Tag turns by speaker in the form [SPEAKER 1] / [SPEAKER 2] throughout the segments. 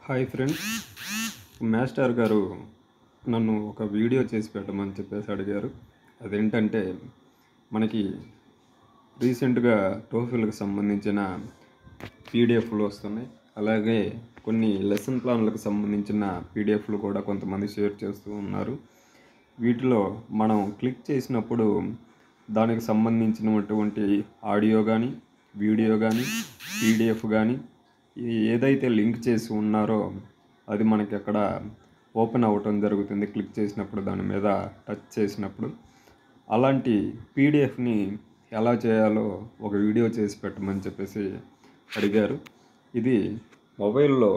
[SPEAKER 1] Hi friends, master గారు నన్ను ఒక వీడియో చేసి పెట్టమని చెప్పేసి అడిగారు. అదేంటంటే మనకి రీసెంట్గా టోఫెల్కి సంబంధించిన పీడిఎఫ్లు వస్తున్నాయి. అలాగే కొన్ని లెసన్ ప్లాన్లకు సంబంధించిన పీడిఎఫ్లు కూడా కొంతమంది షేర్ చేస్తూ ఉన్నారు. వీటిలో మనం క్లిక్ చేసినప్పుడు దానికి సంబంధించినటువంటి ఆడియో కానీ, వీడియో కానీ, పీడిఎఫ్ కానీ ఏదైతే లింక్ చేసి ఉన్నారో అది మనకి అక్కడ ఓపెన్ అవ్వటం జరుగుతుంది. క్లిక్ చేసినప్పుడు దాని మీద టచ్ చేసినప్పుడు అలాంటి పీడిఎఫ్ని ఎలా చేయాలో ఒక వీడియో చేసి పెట్టమని చెప్పేసి అడిగారు. ఇది మొబైల్లో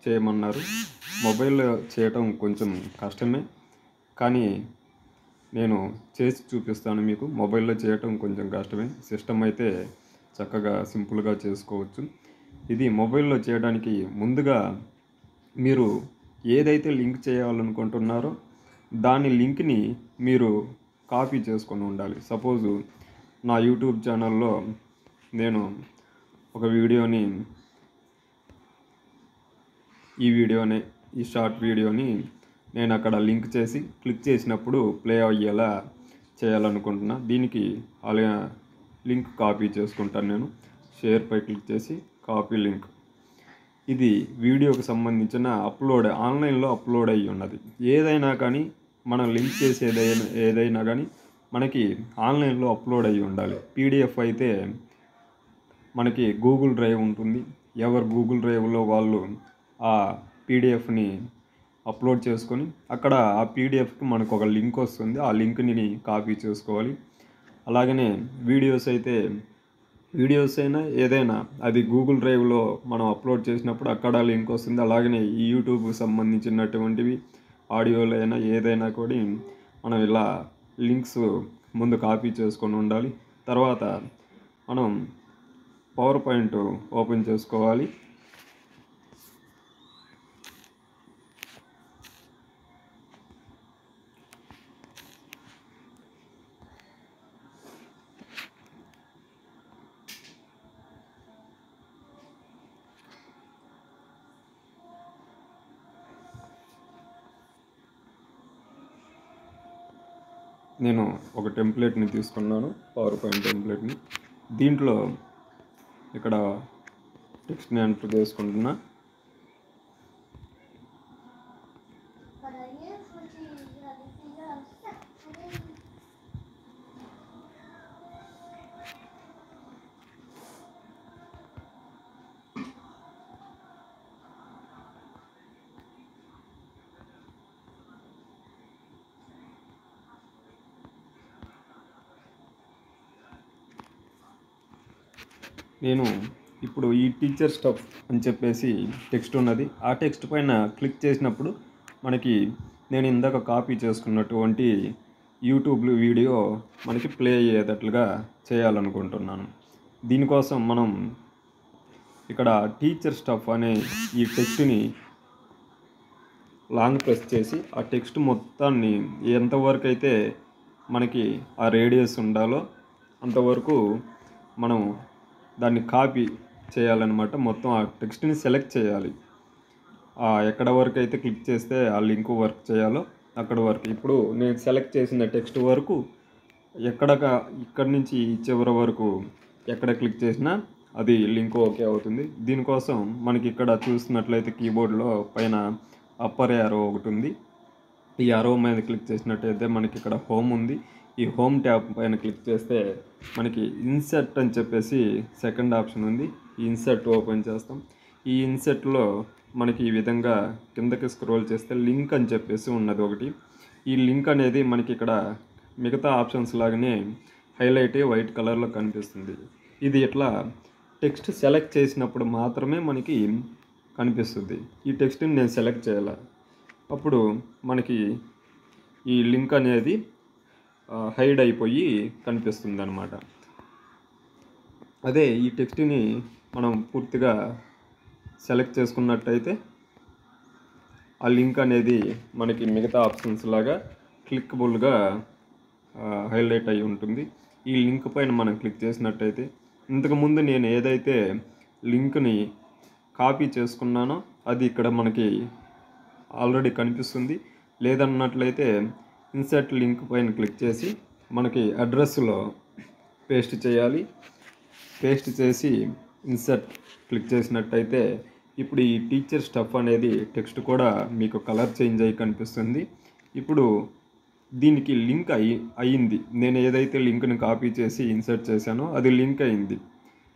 [SPEAKER 1] చేయమన్నారు. మొబైల్లో చేయటం కొంచెం కష్టమే, కానీ నేను చేసి చూపిస్తాను మీకు. మొబైల్లో చేయటం కొంచెం కష్టమే, సిస్టమ్ అయితే చక్కగా సింపుల్గా చేసుకోవచ్చు. ఇది మొబైల్లో చేయడానికి ముందుగా మీరు ఏదైతే లింక్ చేయాలనుకుంటున్నారో దాని లింక్ని మీరు కాపీ చేసుకొని ఉండాలి. సపోజు నా యూట్యూబ్ ఛానల్లో నేను ఒక వీడియోని ఈ షార్ట్ వీడియోని నేను అక్కడ లింక్ చేసి క్లిక్ చేసినప్పుడు ప్లే అయ్యేలా చేయాలనుకుంటున్నా. దీనికి అలా లింక్ కాపీ చేసుకుంటాను. నేను షేర్పై క్లిక్ చేసి కాపీ లింక్. ఇది వీడియోకి సంబంధించిన ఆన్లైన్లో అప్లోడ్ అయ్యి ఉన్నది. ఏదైనా కానీ మనం లింక్ చేసేది ఏదైనా కానీ మనకి ఆన్లైన్లో అప్లోడ్ అయ్యి ఉండాలి. పీడిఎఫ్ అయితే మనకి గూగుల్ డ్రైవ్ ఉంటుంది. ఎవరు గూగుల్ డ్రైవ్లో వాళ్ళు ఆ పీడిఎఫ్ని అప్లోడ్ చేసుకొని అక్కడ ఆ పీడిఎఫ్కి మనకు ఒక లింక్ వస్తుంది. ఆ లింక్ని కాపీ చేసుకోవాలి. అలాగనే వీడియోస్ అయినా ఏదైనా అది గూగుల్ డ్రైవ్లో మనం అప్లోడ్ చేసినప్పుడు అక్కడ లింక్ వస్తుంది. అలాగనే ఈ యూట్యూబ్కి సంబంధించినటువంటివి ఆడియోలు అయినా ఏదైనా కూడా మనం ఇలా లింక్స్ ముందు కాపీ చేసుకొని ఉండాలి. తర్వాత మనం పవర్ పాయింట్ ఓపెన్ చేసుకోవాలి. నేను ఒక టెంప్లెట్ని తీసుకున్నాను, పవర్ పాయింట్ టెంప్లెట్ని. దీంట్లో ఇక్కడ టెక్స్ట్ని ఎంటర్ చేసుకుంటున్నా. నేను ఇప్పుడు ఈ టీచర్ స్టఫ్ అని చెప్పేసి టెక్స్ట్ ఉన్నది. ఆ టెక్స్ట్ పైన క్లిక్ చేసినప్పుడు మనకి నేను ఇందాక కాపీ చేసుకున్నటువంటి యూట్యూబ్ వీడియో మనకి ప్లే అయ్యేటట్లుగా చేయాలనుకుంటున్నాను. దీనికోసం మనం ఇక్కడ టీచర్ స్టఫ్ అనే ఈ టెక్స్ట్ని లాంగ్ ప్రెస్ చేసి ఆ టెక్స్ట్ మొత్తాన్ని ఎంతవరకు అయితే మనకి ఆ రేడియస్ ఉండాలో అంతవరకు మనం దాన్ని కాపీ చేయాలన్నమాట. మొత్తం ఆ టెక్స్ట్ని సెలెక్ట్ చేయాలి. ఎక్కడ వరకు అయితే క్లిక్ చేస్తే ఆ లింక్ వర్క్ చేయాలో అక్కడ వరకు. ఇప్పుడు నేను సెలెక్ట్ చేసిన టెక్స్ట్ వరకు ఇక్కడి నుంచి చివరి వరకు ఎక్కడ క్లిక్ చేసినా అది లింక్ ఓకే అవుతుంది. దీనికోసం మనకి ఇక్కడ చూసినట్లయితే కీబోర్డ్లో పైన అప్పర్ యారో ఒకటి ఉంది. ఈ యారో మీద క్లిక్ చేసినట్టయితే మనకి ఇక్కడ హోమ్ ఉంది. ఈ హోమ్ ట్యాబ్ పైన క్లిక్ చేస్తే మనకి ఇన్సర్ట్ అని చెప్పేసి సెకండ్ ఆప్షన్ ఉంది. ఈ ఇన్సర్ట్ ఓపెన్ చేస్తాం. ఈ ఇన్సర్ట్లో మనకి ఈ విధంగా కిందకి స్క్రోల్ చేస్తే లింక్ అని చెప్పేసి ఉన్నది ఒకటి. ఈ లింక్ అనేది మనకి ఇక్కడ మిగతా ఆప్షన్స్ లాగానే హైలైట్ అయ్యి వైట్ కలర్లో కనిపిస్తుంది. ఇది ఇట్లా టెక్స్ట్ సెలెక్ట్ చేసినప్పుడు మాత్రమే మనకి కనిపిస్తుంది. ఈ టెక్స్ట్ని నేను సెలెక్ట్ చేయాలి. అప్పుడు మనకి ఈ లింక్ అనేది హైడ్ అయిపోయి కనిపిస్తుంది అన్నమాట. అదే ఈ టెక్స్ట్ని మనం పూర్తిగా సెలెక్ట్ చేసుకున్నట్టయితే ఆ లింక్ అనేది మనకి మిగతా ఆప్షన్స్ లాగా క్లిక్కబుల్గా హైలైట్ అయి ఉంటుంది. ఈ లింక్ పైన మనం క్లిక్ చేసినట్టయితే ఇంతకుముందు నేను ఏదైతే లింక్ని కాపీ చేసుకున్నానో అది ఇక్కడ మనకి ఆల్రెడీ కనిపిస్తుంది. లేదన్నట్లయితే ఇన్సర్ట్ లింక్ పైన క్లిక్ చేసి మనకి అడ్రస్లో పేస్ట్ చేయాలి. పేస్ట్ చేసి ఇన్సర్ట్ క్లిక్ చేసినట్టయితే ఇప్పుడు ఈ టీచర్ స్టఫ్ అనేది టెక్స్ట్ కూడా మీకు కలర్ చేంజ్ అయ్యి కనిపిస్తుంది. ఇప్పుడు దీనికి లింక్ అయ్యింది. నేను ఏదైతే లింక్ని కాపీ చేసి ఇన్సర్ట్ చేశానో అది లింక్ అయింది.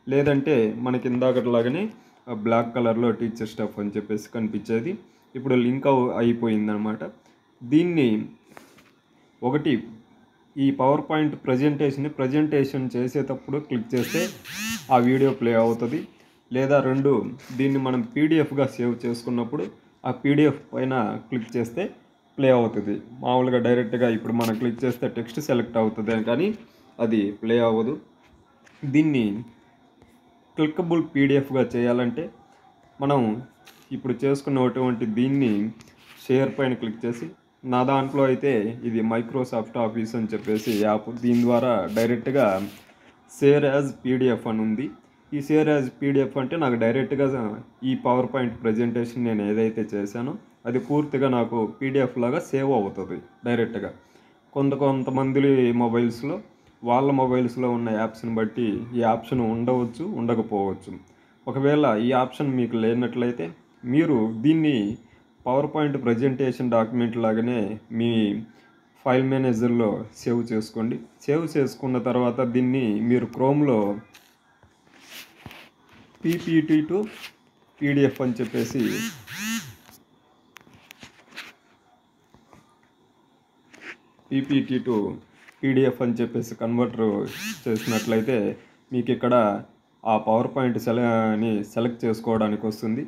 [SPEAKER 1] లేదంటే మనకి ఇందాకట్లాగానే బ్లాక్ కలర్లో టీచర్ స్టఫ్ అని చెప్పేసి కనిపించేది. ఇప్పుడు లింక్ అయిపోయిందనమాట. దీన్ని ఒకటి ఈ పవర్ పాయింట్ ప్రజెంటేషన్ చేసేటప్పుడు క్లిక్ చేస్తే ఆ వీడియో ప్లే అవుతుంది. లేదా దీన్ని మనం పీడిఎఫ్గా సేవ్ చేసుకున్నప్పుడు ఆ పీడిఎఫ్ పైన క్లిక్ చేస్తే ప్లే అవుతుంది. మామూలుగా డైరెక్ట్గా ఇప్పుడు మనం క్లిక్ చేస్తే టెక్స్ట్ సెలెక్ట్ అవుతుంది కానీ అది ప్లే అవ్వదు. దీన్ని క్లిక్కబుల్ పీడిఎఫ్గా చేయాలంటే మనం ఇప్పుడు చేసుకున్నటువంటి దీన్ని షేర్ పైన క్లిక్ చేసి, నా దాంట్లో అయితే ఇది మైక్రోసాఫ్ట్ ఆఫీస్ అని చెప్పేసి యాప్, దీని ద్వారా డైరెక్ట్గా షేర్ యాజ్ పీడిఎఫ్ అని ఉంది. ఈ షేర్ యాజ్ పీడిఎఫ్ అంటే నాకు డైరెక్ట్గా ఈ పవర్ పాయింట్ ప్రజెంటేషన్ నేను ఏదైతే చేశానో అది పూర్తిగా నాకు పీడిఎఫ్ లాగా సేవ్ అవుతుంది డైరెక్ట్గా. కొంతమంది మొబైల్స్లో వాళ్ళ మొబైల్స్లో ఉన్న యాప్స్ని బట్టి ఈ ఆప్షన్ ఉండవచ్చు, ఉండకపోవచ్చు. ఒకవేళ ఈ ఆప్షన్ మీకు లేనట్లయితే మీరు దీన్ని పవర్ పాయింట్ ప్రజెంటేషన్ డాక్యుమెంట్ లాగానే మీ ఫైల్ మేనేజర్లో సేవ్ చేసుకోండి. సేవ్ చేసుకున్న తర్వాత దీన్ని మీరు క్రోమ్లో పీపీటీ టు పీడిఎఫ్ అని చెప్పేసి పీపీటీ టు పీడిఎఫ్ అని చెప్పేసి కన్వర్టర్ చేసినట్లయితే మీకు ఇక్కడ ఆ పవర్ పాయింట్ సెలెక్ట్ చేసుకోవడానికి వస్తుంది.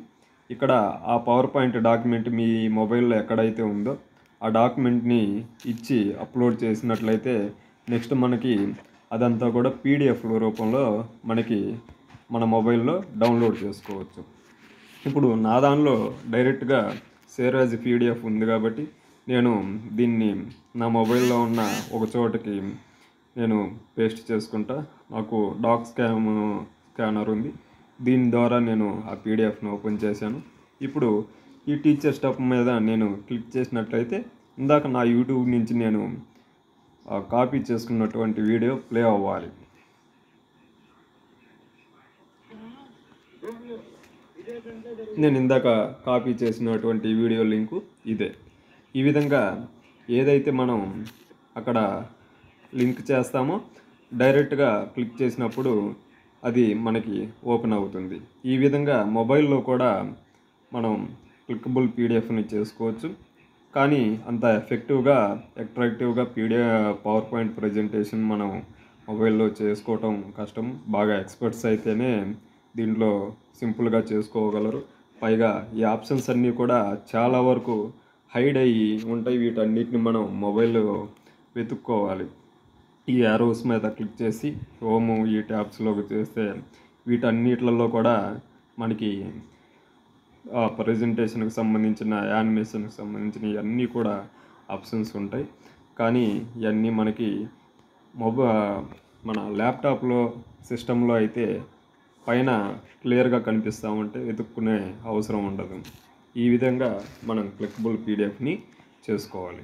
[SPEAKER 1] ఇక్కడ ఆ పవర్ పాయింట్ డాక్యుమెంట్ మీ మొబైల్లో ఎక్కడైతే ఉందో ఆ డాక్యుమెంట్ని ఇచ్చి అప్లోడ్ చేసినట్లయితే నెక్స్ట్ మనకి అదంతా కూడా పీడిఎఫ్ రూపంలో మనకి మన మొబైల్లో డౌన్లోడ్ చేసుకోవచ్చు. ఇప్పుడు నా దానిలో డైరెక్ట్గా షేర్ యాజ్ పీడిఎఫ్ ఉంది కాబట్టి నేను దీన్ని నా మొబైల్లో ఉన్న ఒక చోటకి నేను పేస్ట్ చేసుకుంటా. నాకు డాక్ స్కానర్ ఉంది. దీని ద్వారా నేను ఆ పీడిఎఫ్ను ఓపెన్ చేశాను. ఇప్పుడు ఈ టీచర్ స్టఫ్ మీద నేను క్లిక్ చేసినట్లయితే ఇందాక నా యూట్యూబ్ నుంచి నేను కాపీ చేసుకున్నటువంటి వీడియో ప్లే అవ్వాలి. నేను ఇందాక కాపీ చేసినటువంటి వీడియో లింకు ఇదే. ఈ విధంగా ఏదైతే మనం అక్కడ లింక్ చేస్తామో డైరెక్ట్గా క్లిక్ చేసినప్పుడు అది మనకి ఓపెన్ అవుతుంది. ఈ విధంగా మొబైల్లో కూడా మనం క్లిక్కబుల్ పీడిఎఫ్ని చేసుకోవచ్చు. కానీ అంత ఎఫెక్టివ్గా అట్రాక్టివ్గా పవర్ పాయింట్ ప్రజెంటేషన్ మనం మొబైల్లో చేసుకోవటం కష్టం. బాగా ఎక్స్పర్ట్స్ అయితేనే దీంట్లో సింపుల్గా చేసుకోగలరు. పైగా ఈ ఆప్షన్స్ అన్నీ కూడా చాలా వరకు హైడ్ అయ్యి ఉంటాయి. వీటన్నిటిని మనం మొబైల్లో వెతుక్కోవాలి. ఈ యారోస్ మీద క్లిక్ చేసి హోము ఈ ట్యాబ్స్లోకి చేస్తే వీటన్నిటిలో కూడా మనకి ప్రజెంటేషన్కి సంబంధించిన యానిమేషన్కి సంబంధించిన ఇవన్నీ కూడా ఆప్షన్స్ ఉంటాయి. కానీ ఇవన్నీ మనకి మన ల్యాప్టాప్లో సిస్టంలో అయితే పైన క్లియర్గా కనిపిస్తూ ఉంటే వెతుక్కునే అవసరం ఉండదు. ఈ విధంగా మనం క్లిక్కబుల్ పీడిఎఫ్ని చేసుకోవాలి.